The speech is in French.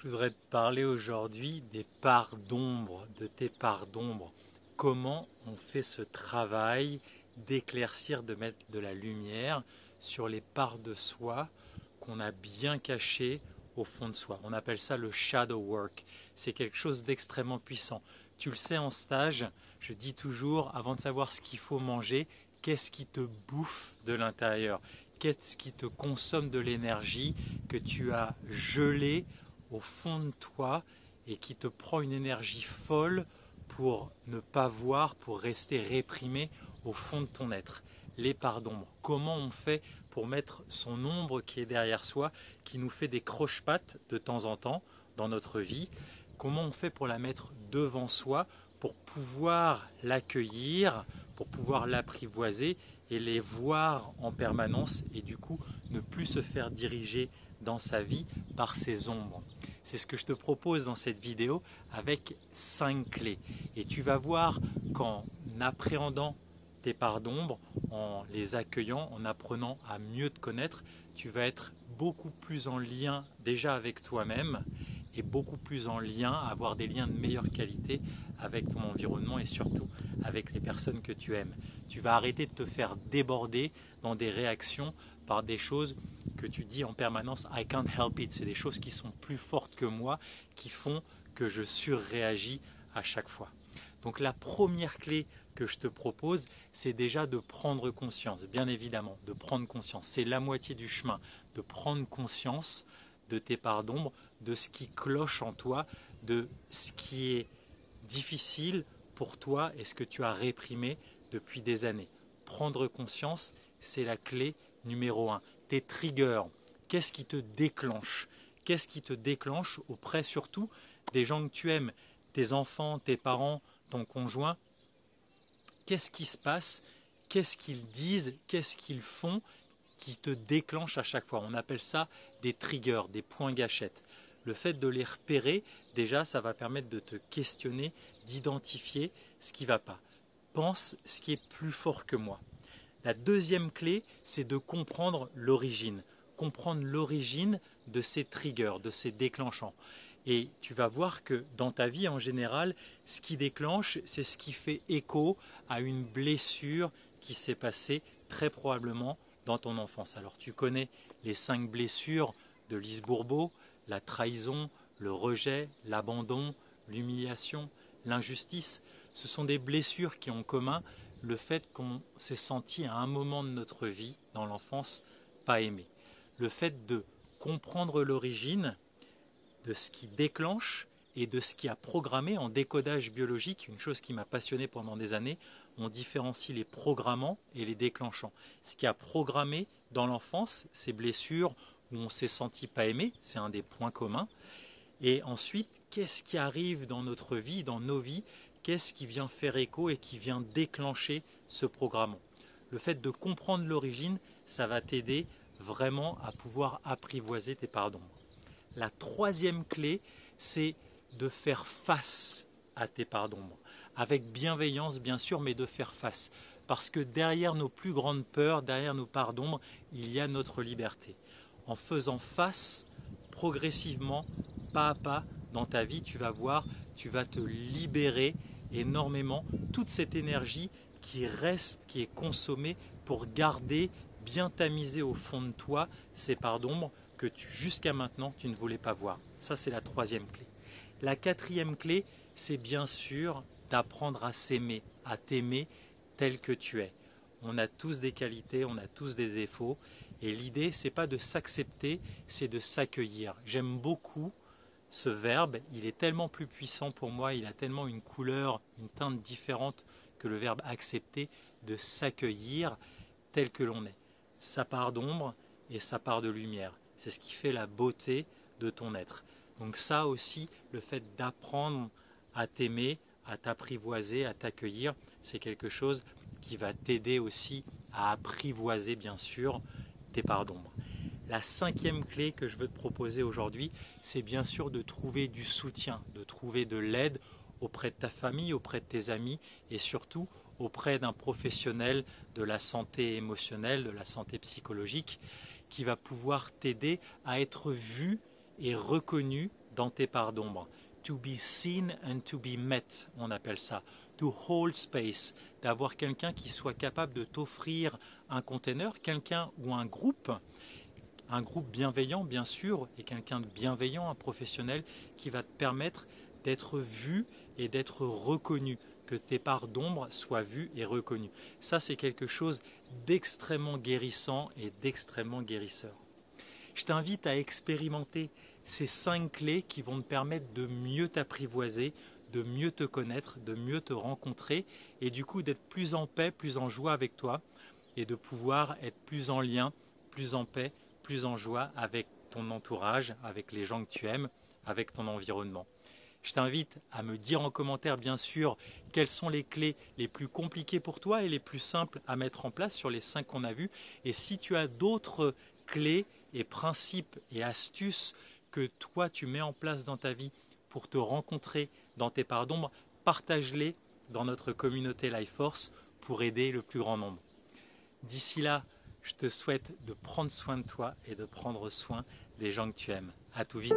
Je voudrais te parler aujourd'hui des parts d'ombre, de tes parts d'ombre. Comment on fait ce travail d'éclaircir, de mettre de la lumière sur les parts de soi qu'on a bien cachées au fond de soi. On appelle ça le shadow work. C'est quelque chose d'extrêmement puissant. Tu le sais en stage, je dis toujours, avant de savoir ce qu'il faut manger, qu'est-ce qui te bouffe de l'intérieur? Qu'est-ce qui te consomme de l'énergie que tu as gelée au fond de toi et qui te prend une énergie folle pour ne pas voir, pour rester réprimé au fond de ton être? Les parts d'ombre. Comment on fait pour mettre son ombre qui est derrière soi, qui nous fait des croche-pattes de temps en temps dans notre vie? Comment on fait pour la mettre devant soi, pour pouvoir l'accueillir, pour pouvoir l'apprivoiser et les voir en permanence et du coup ne plus se faire diriger dans sa vie par ses ombres? C'est ce que je te propose dans cette vidéo avec 5 clés. Et tu vas voir qu'en appréhendant tes parts d'ombre, en les accueillant, en apprenant à mieux te connaître, tu vas être beaucoup plus en lien déjà avec toi-même et beaucoup plus en lien, avoir des liens de meilleure qualité avec ton environnement et surtout avec les personnes que tu aimes. Tu vas arrêter de te faire déborder dans des réactions par des choses que tu dis en permanence I can't help it. C'est des choses qui sont plus fortes que moi, qui font que je surréagis à chaque fois. Donc la première clé que je te propose, c'est déjà de prendre conscience, bien évidemment, de prendre conscience. C'est la moitié du chemin, de prendre conscience de tes parts d'ombre, de ce qui cloche en toi, de ce qui est difficile pour toi et ce que tu as réprimé depuis des années. Prendre conscience, c'est la clé numéro 1. Tes triggers, qu'est-ce qui te déclenche? Qu'est-ce qui te déclenche auprès surtout des gens que tu aimes, tes enfants, tes parents, ton conjoint? Qu'est-ce qui se passe? Qu'est-ce qu'ils disent? Qu'est-ce qu'ils font qui te déclenche à chaque fois? On appelle ça des triggers, des points gâchettes. Le fait de les repérer, déjà, ça va permettre de te questionner, d'identifier ce qui ne va pas. Pense ce qui est plus fort que moi. La deuxième clé, c'est de comprendre l'origine. Comprendre l'origine de ces triggers, de ces déclenchants. Et tu vas voir que dans ta vie en général, ce qui déclenche, c'est ce qui fait écho à une blessure qui s'est passée très probablement dans ton enfance. Alors tu connais les 5 blessures de Lise Bourbeau: la trahison, le rejet, l'abandon, l'humiliation, l'injustice. Ce sont des blessures qui ont en commun le fait qu'on s'est senti à un moment de notre vie, dans l'enfance, pas aimé. Le fait de comprendre l'origine de ce qui déclenche et de ce qui a programmé en décodage biologique, une chose qui m'a passionné pendant des années, on différencie les programmants et les déclenchants. Ce qui a programmé dans l'enfance, ces blessures où on s'est senti pas aimé, c'est un des points communs. Et ensuite, qu'est-ce qui arrive dans notre vie, dans nos vies, qu'est-ce qui vient faire écho et qui vient déclencher ce programmant? Le fait de comprendre l'origine, ça va t'aider vraiment à pouvoir apprivoiser tes parts d'ombre. La troisième clé, c'est de faire face à tes parts d'ombre. Avec bienveillance, bien sûr, mais de faire face. Parce que derrière nos plus grandes peurs, derrière nos parts d'ombre, il y a notre liberté. En faisant face, progressivement, pas à pas, dans ta vie, tu vas voir, tu vas te libérer énormément toute cette énergie qui reste, qui est consommée pour garder, bien tamiser au fond de toi ces parts d'ombre que jusqu'à maintenant tu ne voulais pas voir. Ça, c'est la troisième clé. La quatrième clé, c'est bien sûr d'apprendre à s'aimer, à t'aimer tel que tu es. On a tous des qualités, on a tous des défauts, et l'idée, c'est pas de s'accepter, c'est de s'accueillir. J'aime beaucoup ce verbe, il est tellement plus puissant pour moi, il a tellement une couleur, une teinte différente que le verbe accepter, de s'accueillir tel que l'on est. Sa part d'ombre et sa part de lumière. C'est ce qui fait la beauté de ton être. Donc ça aussi, le fait d'apprendre à t'aimer, à t'apprivoiser, à t'accueillir, c'est quelque chose qui va t'aider aussi à apprivoiser bien sûr tes parts d'ombre. La cinquième clé que je veux te proposer aujourd'hui, c'est bien sûr de trouver du soutien, de trouver de l'aide auprès de ta famille, auprès de tes amis et surtout auprès d'un professionnel de la santé émotionnelle, de la santé psychologique, qui va pouvoir t'aider à être vu et reconnu dans tes parts d'ombre. To be seen and to be met, on appelle ça. To hold space, d'avoir quelqu'un qui soit capable de t'offrir un container, quelqu'un ou un groupe bienveillant bien sûr, et quelqu'un de bienveillant, un professionnel qui va te permettre d'être vu et d'être reconnu, que tes parts d'ombre soient vues et reconnues. Ça, c'est quelque chose d'extrêmement guérissant et d'extrêmement guérisseur. Je t'invite à expérimenter ces 5 clés qui vont te permettre de mieux t'apprivoiser, de mieux te connaître, de mieux te rencontrer et du coup d'être plus en paix, plus en joie avec toi et de pouvoir être plus en lien, plus en paix, plus en joie avec ton entourage, avec les gens que tu aimes, avec ton environnement. Je t'invite à me dire en commentaire bien sûr quelles sont les clés les plus compliquées pour toi et les plus simples à mettre en place sur les 5 qu'on a vues. Et si tu as d'autres clés et principes et astuces que toi tu mets en place dans ta vie pour te rencontrer dans tes parts d'ombre, partage-les dans notre communauté Life Force pour aider le plus grand nombre. D'ici là, je te souhaite de prendre soin de toi et de prendre soin des gens que tu aimes. À tout vite.